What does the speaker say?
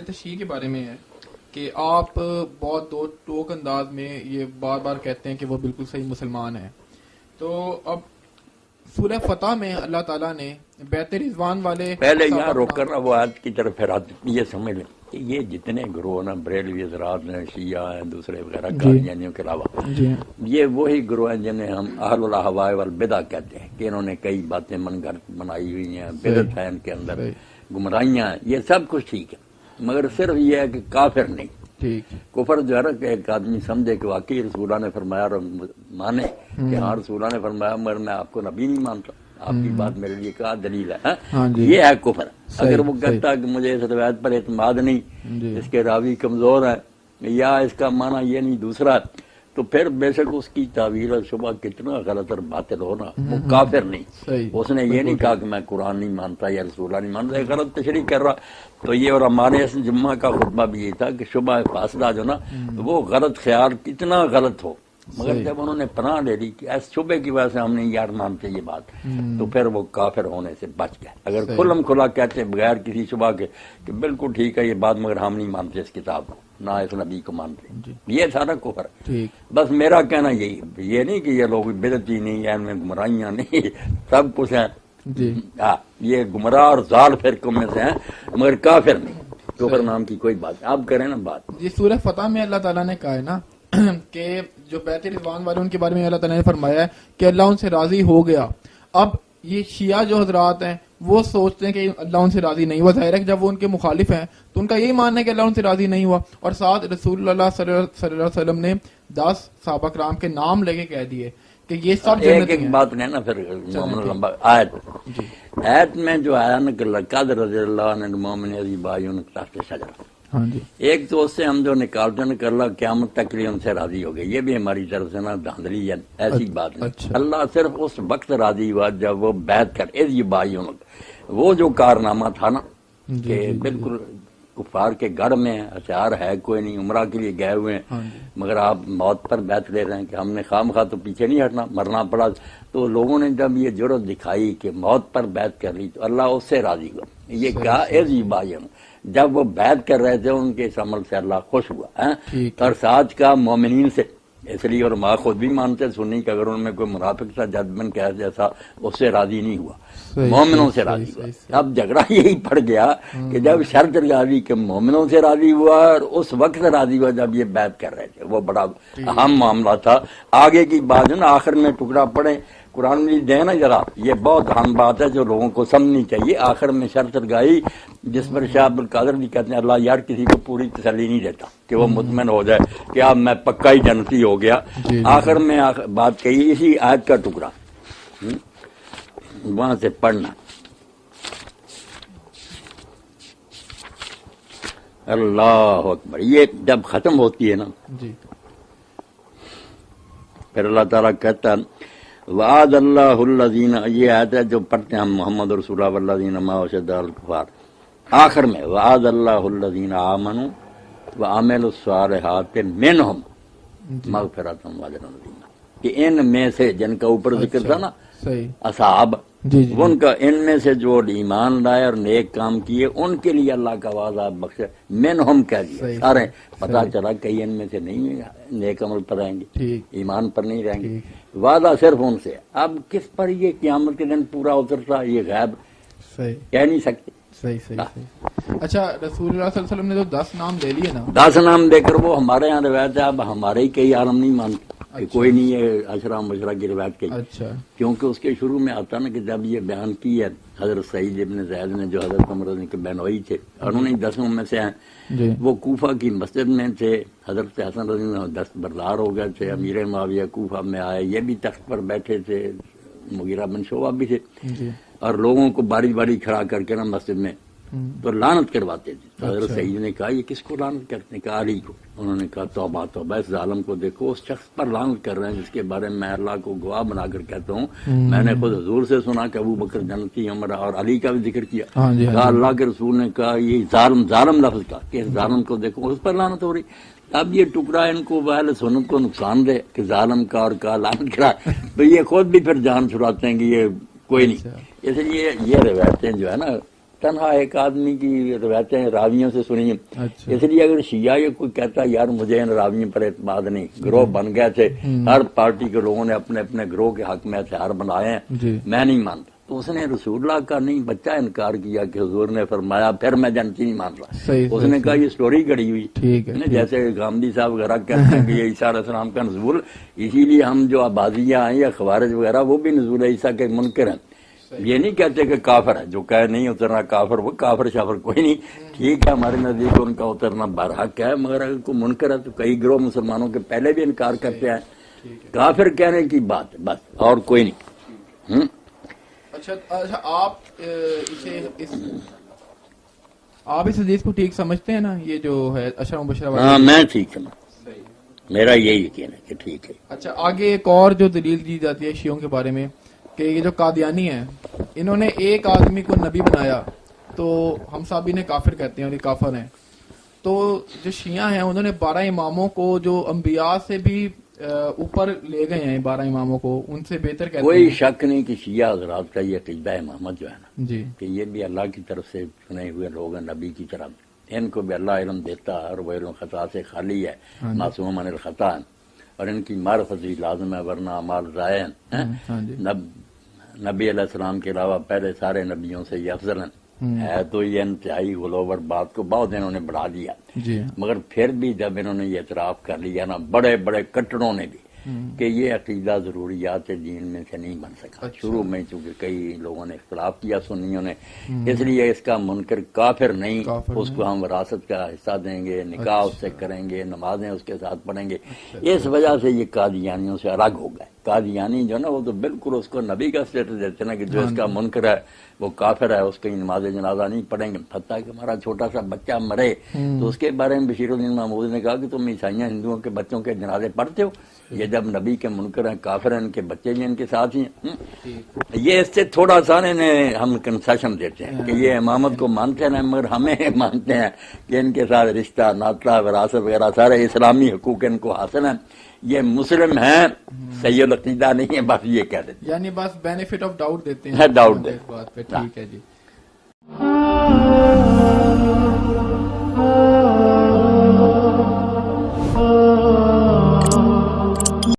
تشیع کے بارے میں ہے کہ آپ بہت دو ٹوک انداز میں یہ بار بار کہتے ہیں کہ وہ بالکل صحیح مسلمان ہیں. تو اب سورہ فتح میں اللہ تعالیٰ نے بیت رضوان والے پہلے یہاں روک کر وہ آیت کی طرف پھر یہ سمجھ لیں کہ یہ جتنے گروہ نا بریلوی حضرات ہیں، شیعہ ہیں، دوسرے وغیرہ قادیانیوں کے علاوہ، یہ وہی گروہ ہیں جنہیں ہم اہل الاہواء والبدع کہتے ہیں کہ انہوں نے کئی باتیں من گھڑت بنائی ہوئی ہیں، بدعت ہے ان کے اندر، گمراہیاں ہیں. یہ سب کچھ ٹھیک ہے، مگر صرف یہ ہے کہ کافر نہیں. کفر جو ہے نا کہ ایک آدمی سمجھے کہ واقعی رسول اللہ نے فرمایا اور مانے کہ ہاں رسول اللہ نے فرمایا مگر میں آپ کو نبی نہیں مانتا، آپ کی بات میرے لیے کیا دلیل ہے، یہ ہے کفر. اگر وہ کہتا ہے کہ مجھے اس روایت پر اعتماد نہیں، اس کے راوی کمزور ہیں، یا اس کا معنی یہ نہیں دوسرا ہے، تو پھر بے شک اس کی تعویل اور شبہ کتنا غلط اور باطل ہونا، وہ کافر نہیں. اس نے یہ نہیں کہا کہ میں قرآن نہیں مانتا یا رسول اللہ نہیں مانتا، غلط تشریح کر رہا. تو یہ اور ہمارے اس جمعہ کا خطبہ بھی یہ تھا کہ شبہ فاصلہ جو نا وہ غلط خیال کتنا غلط ہو، مگر جب انہوں نے پناہ لے لی کہ اس شبے کی وجہ سے ہم نہیں یار مانتے یہ بات، تو پھر وہ کافر ہونے سے بچ گئے. اگر کھلم کھلا کہتے بغیر کسی شبہ کے کہ بالکل ٹھیک ہے یہ بات مگر ہم نہیں مانتے اس کتاب کو، نہ اس نبی کو مانتے، یہ سارا کفر ہے. بس میرا کہنا یہی، یہ نہیں کہ یہ لوگ بدعتی نہیں یا ان میں گمراہیاں نہیں، سب کچھ ہیں. یہ گمراہ اور ضال فرقوں میں سے ہیں مگر کافر نہیں. کفر نام کی کوئی بات. آپ کریں نا بات. جی سورہ فتح میں اللہ تعالیٰ نے کہا ہے نا کہ جو بیت رضوان والے ان کے بارے میں اللہ تعالیٰ نے فرمایا ہے کہ اللہ ان سے راضی ہو گیا. اب یہ شیعہ جو حضرات ہیں وہ سوچتے ہیں کہ اللہ ان سے راضی نہیں ہوا. ظاہر ہے کہ جب وہ ان کے مخالف ہیں تو ان کا یہی ماننا ہے کہ اللہ ان سے راضی نہیں ہوا. اور ساتھ رسول اللہ صلی اللہ علیہ وسلم نے 10 صحابہ کرام کے نام لے کے کہہ دیے کہ یہ سب جنتی ہیں. ایک بات کہنا پھر لمبا آیت میں جو آیا نا کہ لقد رضی اللہ عنہ المؤمنین اذ یبایعونک تحت الشجرہ، ایک تو اس سے ہم جو نکالتے ہیں کہ اللہ قیامت تک لیے ان سے راضی ہو گئے، یہ بھی ہماری طرف سے نا دھاندلی ہے، ایسی بات نہیں. اللہ صرف اس وقت راضی ہوا جب وہ بیعت کر اذ یبایعونک، وہ جو کارنامہ تھا نا کہ بالکل کفار کے گڑھ میں ہتھیار ہے کوئی نہیں، عمرہ کے لیے گئے ہوئے ہیں، مگر آپ موت پر بیعت لے رہے ہیں کہ ہم نے خام خواہ تو پیچھے نہیں ہٹنا، مرنا پڑا. تو لوگوں نے جب یہ جرأت دکھائی کہ موت پر بیعت کر لی تو اللہ اس سے راضی ہوا. یہ کہا اذ یبایعونک، جب وہ بیعت کر رہے تھے ان کے اس عمل سے اللہ خوش ہوا. اور ساتھ کا مومنین سے، اس لیے اور ماں خود بھی مانتے سنی کہ اگر ان میں کوئی منافق تھا جدمن کہہ جیسا اس سے راضی نہیں ہوا، مومنوں سے راضی ہوا. اب جھگڑا یہی پڑ گیا کہ جب شرط لگائی کہ مومنوں سے راضی ہوا اور اس وقت راضی ہوا جب یہ بیعت کر رہے تھے، وہ بڑا اہم معاملہ تھا. آگے کی بات ہے نا آخر میں ٹکڑا پڑے قرآن میں دے نا ذرا، یہ بہت اہم بات ہے جو لوگوں کو سمجھنی چاہیے. آخر میں شرط لگائی جس پر شاہ عبد القادر بھی کہتے ہیں اللہ یار کسی کو پوری تسلی نہیں دیتا کہ وہ مطمئن ہو جائے کہ اب میں پکا ہی جنتی ہو گیا. آخر میں بات کہی اسی آیت کا ٹکڑا وہاں سے پڑھنا. اللہ اکبر. یہ جب ختم ہوتی ہے نا پھر اللہ تعالیٰ کہتا ہے وعد اللہ الذین، یہ آیت ہے جو پڑھتے ہیں ہم محمد رسول اللہ والذین معہ اشداء علی الکفار. آخر میں وعد اللہ الذین آمنوا وعملوا الصالحات منہم مغفرۃ واجر عظیم، کہ ان میں سے جن کا اوپر ذکر تھا نا اصحاب، ان کا ان میں سے جو ایمان لائے اور نیک کام کیے ان کے لیے اللہ کا وعدہ بخش منہم کہہ دیا. سارے پتہ چلا کئی ان میں سے نہیں نیک عمل پر رہیں گے، ایمان پر نہیں رہیں گے، وعدہ صرف ان سے. اب کس پر یہ قیامت کے دن پورا اترتا یہ غیب کہہ نہیں سکتے. اچھا رسول اللہ صلی اللہ علیہ وسلم نے تو 10 نام لے لیے نا، 10 نام دے کر وہ ہمارے یہاں روایت ہے. اب ہمارے ہی کئی عالم نہیں مانتے کہ کوئی نہیں ہے اشرا مشرا کی روایت کہی، کیونکہ اس کے شروع میں آتا نا کہ جب یہ بیان کی ہے حضرت سعید ابن زید نے جو حضرت عمر کے بہنوئی تھے اور انہیں 10 میں سے ہیں، وہ کوفہ کی مسجد میں تھے. حضرت حسن رضی اللہ عنہ دستبردار ہو گئے تھے، امیر معاویہ کوفہ میں آئے، یہ بھی تخت پر بیٹھے تھے، مغیرہ بن شعبہ بھی تھے، اور لوگوں کو باری باری کھڑا کر کے نا مسجد میں تو لعنت کرواتے تھے. تو حضرت سعید نے کہا یہ کس کو لعنت کرتے ہیں؟ کہا علی کو. انہوں نے کہا توبہ توبہ، اس ظالم کو دیکھو، اس شخص پر لعنت کر رہے ہیں جس کے بارے میں اللہ کو گواہ بنا کر کہتا ہوں میں نے خود حضور سے سنا کہ ابو بکر جنتی، عمر اور علی کا بھی ذکر کیا. کہا اللہ کے رسول نے کہا یہ ظالم لفظ کا کہ اس ظالم کو دیکھو اس پر لعنت ہو رہی. اب یہ ٹکڑا ان کو اہل سنت کو نقصان دے کہ ظالم کا اور کا لعنت کرا، تو یہ خود بھی پھر جان چھڑاتے ہیں کہ یہ کوئی نہیں. اس لیے یہ روایتیں جو ہے نا تنہا ایک آدمی کی روایتیں راویوں سے سنی. اچھا اس لیے اگر شیعہ یہ کوئی کہتا ہے یار مجھے ان راویوں پر اعتماد نہیں، گروہ بن گئے تھے، ہر پارٹی کے لوگوں نے اپنے اپنے گروہ کے حق میں ہتھیار بنائے ہیں، جی میں نہیں مانتا، تو اس نے رسول اللہ کا نہیں بچہ انکار کیا کہ حضور نے فرمایا پھر میں جنتی نہیں مان رہا. صحیح اس نے کہا یہ سٹوری گڑی ہوئی، ٹھیک ہے جیسے غامدی صاحب وغیرہ کہتے ہیں کہ یہ عیسیٰ علیہ السلام کا نزول، اسی لیے ہم جو آبادیاں ہیں یا خوارج وغیرہ وہ بھی نزول عیسیٰ کے منکر ہیں. یہ نہیں کہتے کہ کافر ہے، جو کہے نہیں اترنا کافر، وہ کافر شافر کوئی نہیں، ٹھیک ہے ہمارے نزدیک ان کا اترنا برحق ہے، مگر اگر کوئی منکر ہے تو کئی گروہ مسلمانوں کے پہلے بھی انکار کرتے ہیں. کافر کہنے کی بات بس اور کوئی نہیں. اچھا آپ اس حدیث کو ٹھیک سمجھتے ہیں نا، یہ جو ہے اشرا مبشرہ والا؟ ہاں میں ٹھیک سمجھتا، میرا یہی یقین ہے کہ ٹھیک ہے. اچھا آگے ایک اور جو دلیل دی جاتی ہے شیعوں کے بارے میں کہ یہ جو قادیانی ہیں انہوں نے ایک آدمی کو نبی بنایا تو ہم صحابی نے کافر کہتے ہیں اور یہ کافر ہیں. تو جو شیعہ ہیں انہوں نے 12 اماموں کو جو انبیاء سے بھی اوپر لے گئے ہیں، 12 اماموں کو ان سے بہتر کہتے ہیں. کوئی شک نہیں کہ شیعہ حضرات کا یہ عقیدہ امامت جو ہے نا جی کہ یہ بھی اللہ کی طرف سے چنے ہوئے لوگ ہیں، نبی کی طرف ان کو بھی اللہ علم دیتا ہے اور وہ علم خطا سے خالی ہے، معصوم عن الخطا، اور ان کی معرفت بھی لازم ہے ورنہ اعمال ضائع ہیں. نبی علیہ السلام کے علاوہ پہلے سارے نبیوں سے یہ افضل ہیں. ہے تو یہ انتہائی غلوور بات کو بہت انہوں نے بڑھا دیا، مگر پھر بھی جب انہوں نے یہ اعتراف کر لیا نا بڑے بڑے کٹڑوں نے بھی کہ یہ عقیدہ ضروریات دین میں سے نہیں بن سکا. شروع میں چونکہ کئی لوگوں نے اختلاف کیا سنیوں نے، اس لیے اس کا منکر کافر نہیں، اس کو ہم وراثت کا حصہ دیں گے، نکاح اس سے کریں گے، نمازیں اس کے ساتھ پڑھیں گے. اس وجہ سے یہ قادیانیوں سے الگ ہو گئے. قادیانی جو نا وہ تو بالکل اس کو نبی کا اسٹیٹس دیتے نا کہ جو اس کا منکر ہے وہ کافر ہے، اس کی نماز جنازہ نہیں پڑھیں گے. حتیٰ کہ ہمارا چھوٹا سا بچہ مرے تو اس کے بارے میں بشیر الدین محمود نے کہا کہ تم عیسائیاں ہندوؤں کے بچوں کے جنازے پڑھتے ہو، یہ جب نبی کے منکر ہیں کافر ہیں، ان کے بچے بھی ان کے ساتھ ہی ہیں. یہ اس سے تھوڑا سا ہم کنسیشن دیتے ہیں کہ یہ امامت کو مانتے ہیں مگر ہمیں مانتے ہیں کہ ان کے ساتھ رشتہ ناطہ وراثت وغیرہ سارے اسلامی حقوق ان کو حاصل ہیں، یہ مسلم ہیں، صحیح العقیدہ نہیں ہے، بس یہ کہہ دیتے ہیں، یعنی بس بینیفٹ آف ڈاؤٹ دیتے ہیں ڈاؤٹ دے. اس بات پہ. ٹھیک ہے جی.